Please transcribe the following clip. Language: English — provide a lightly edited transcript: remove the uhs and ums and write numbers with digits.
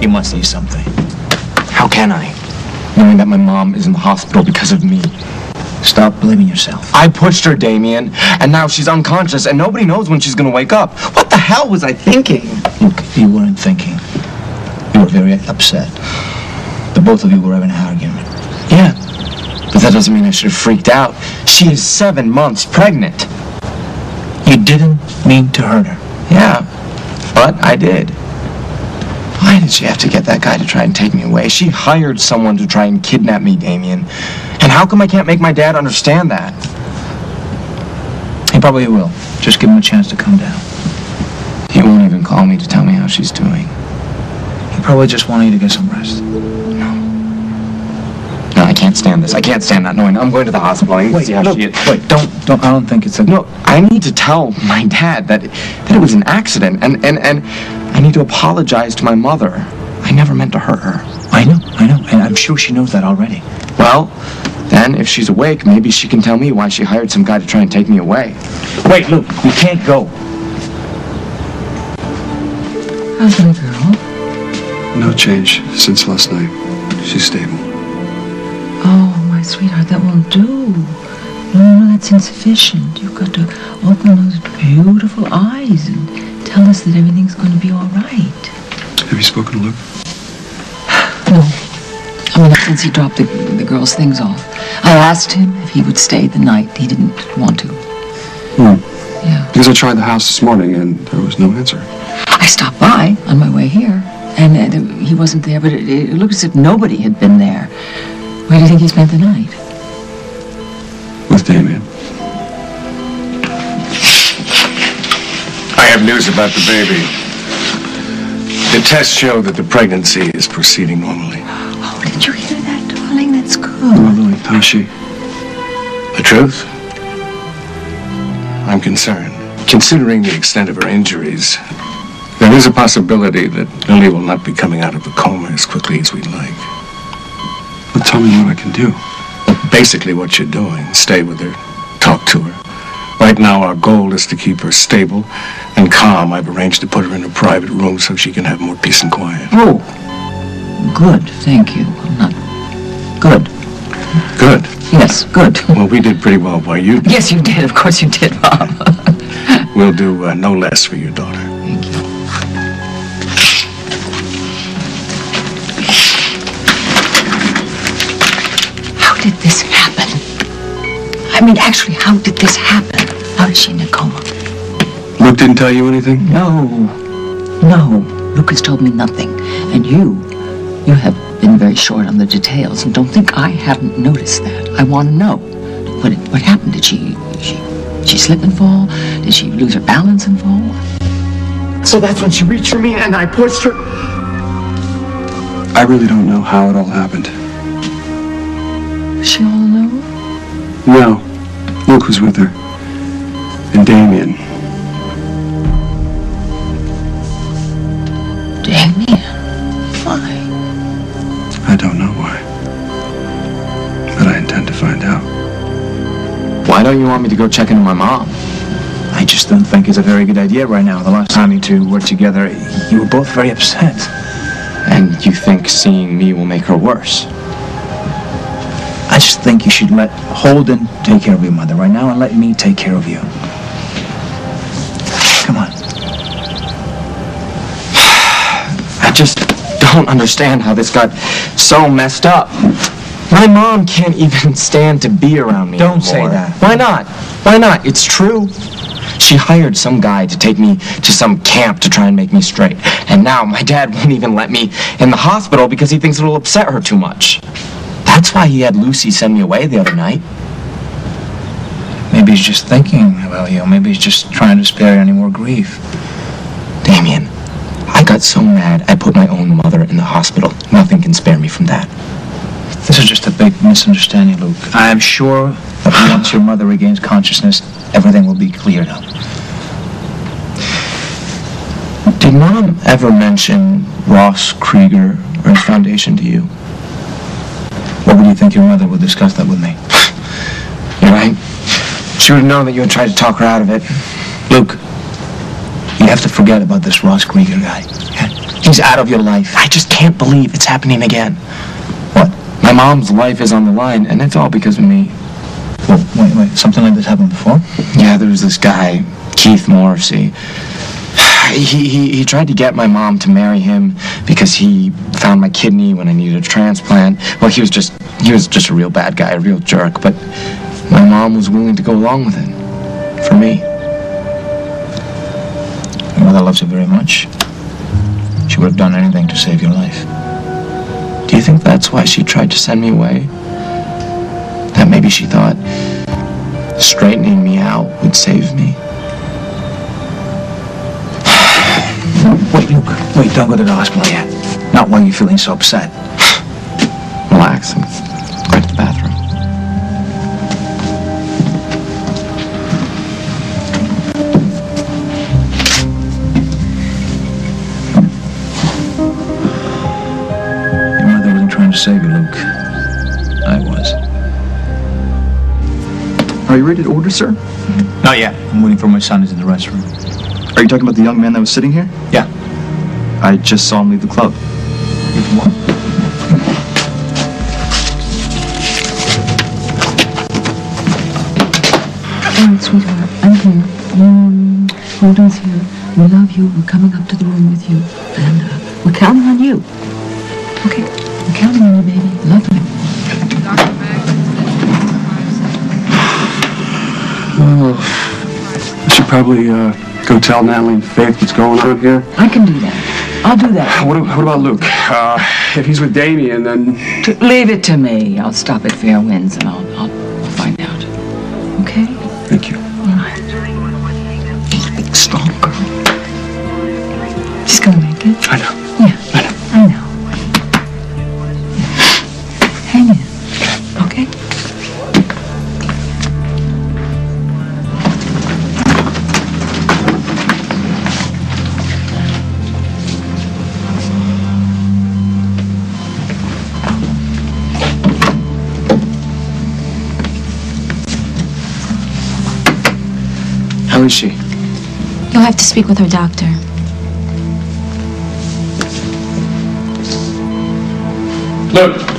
You must see something. How can I? Knowing that my mom is in the hospital because of me. Stop blaming yourself. I pushed her, Damien, and now she's unconscious, and nobody knows when she's gonna wake up. What the hell was I thinking? Look, you weren't thinking. You were very upset. The both of you were having an argument. Yeah, but that doesn't mean I should have freaked out. She is 7 months pregnant. You didn't mean to hurt her. Yeah, but I did. Why did she have to get that guy to try and take me away? She hired someone to try and kidnap me, Damien. And how come I can't make my dad understand that? He probably will. Just give him a chance to calm down. He won't even call me to tell me how she's doing. He probably just wanted you to get some rest. No, I can't stand this. I can't stand not knowing. I'm going to the hospital. I need to see how she is. Wait, don't. I don't think it's a... No, I need to tell my dad that it was an accident, and I need to apologize to my mother. I never meant to hurt her. I know, and I'm sure she knows that already. Well, then, if she's awake, maybe she can tell me why she hired some guy to try and take me away. Wait, Luke, we can't go. How's my girl? No change since last night. She's stable. Oh, my sweetheart, that won't do. No, that's insufficient. You've got to open those beautiful eyes and tell us that everything's going to be all right. Have you spoken to Luke? No. I mean, since he dropped the girls' things off. I asked him if he would stay the night. He didn't want to. Yeah. Because I tried the house this morning and there was no answer. I stopped by on my way here, and he wasn't there, but it looked as if nobody had been there. Where do you think he spent the night? With Damien. I have news about the baby. The tests show that the pregnancy is proceeding normally. Oh, did you hear that, darling? That's good. Oh, Lily, how's she? The truth? I'm concerned. Considering the extent of her injuries, there is a possibility that Lily will not be coming out of the coma as quickly as we'd like. But tell me what I can do. Basically what you're doing. Stay with her. Talk to her. Right now our goal is to keep her stable and calm. I've arranged to put her in a private room so she can have more peace and quiet. Oh, good. Thank you. I'm not... Good. Good? Yes, good. Well, we did pretty well by you. Yes, you did. Of course you did, Bob. We'll do no less for your daughter. Thank you. How did this happen? I mean, actually, how did this happen? How is she in a coma? Luke didn't tell you anything? No. Luke has told me nothing. And you have been very short on the details. And don't think I haven't noticed that. I want to know. What happened? Did she slip and fall? Did she lose her balance and fall? So that's when she reached for me and I pushed her. I really don't know how it all happened. Was she all alone? No. Luke was with her. And Damien. Damien? Why? I don't know why. But I intend to find out. Why don't you want me to go check into my mom? I just don't think it's a very good idea right now. The last time you two were together, you were both very upset. And you think seeing me will make her worse? I just think you should let Holden take care of your mother right now and let me take care of you. Come on. I just don't understand how this got so messed up. My mom can't even stand to be around me Don't anymore. say that. Why not? Why not? It's true. She hired some guy to take me to some camp to try and make me straight. And now my dad won't even let me in the hospital because he thinks it'll upset her too much. That's why he had Lucy send me away the other night. Maybe he's just thinking about you. Maybe he's just trying to spare you any more grief. Damien, I got so mad I put my own mother in the hospital. Nothing can spare me from that. This is just a big misunderstanding, Luke. I am sure that once your mother regains consciousness, everything will be cleared up. Did Mom ever mention Ross Krieger or his foundation to you? What would you think your mother would discuss that with me? You're right. She would have known that you would try to talk her out of it. Luke, you have to forget about this Ross Krieger guy. He's She's out of your life. I just can't believe it's happening again. What? My mom's life is on the line, and it's all because of me. Well, wait. Something like this happened before? Yeah, there was this guy, Keith Morrissey. He tried to get my mom to marry him because he found my kidney when I needed a transplant. Well, he was just a real bad guy, a real jerk, but my mom was willing to go along with it. For me. Your mother loves you very much. She would have done anything to save your life. Do you think that's why she tried to send me away? That maybe she thought straightening me out would save me? Wait, Luke. Wait, don't go to the hospital yet. Not while you're feeling so upset. Relax and go to the bathroom. Your mother wasn't trying to save you, Luke. I was. Are you ready to order, sir? Not yet. I'm waiting for my son. He's in the restroom. Are you talking about the young man that was sitting here? Yeah. I just saw him leave the club. What? All right, sweetheart, I'm here. Holden's here. We love you. We're coming up to the room with you. And we're counting on you. Okay? We're counting on you, baby. Love you. Well, I should probably go tell Natalie and Faith what's going on here. I can do that. I'll do that. What about Luke? If he's with Damien, then... Leave it to me. I'll stop at Fair Winds and I'll find out. Okay? Thank you. All right. Big, strong girl. She's gonna make it. I know. Yeah. I know. I know. Hang in. Okay? How is she? You'll have to speak with her doctor. Luke!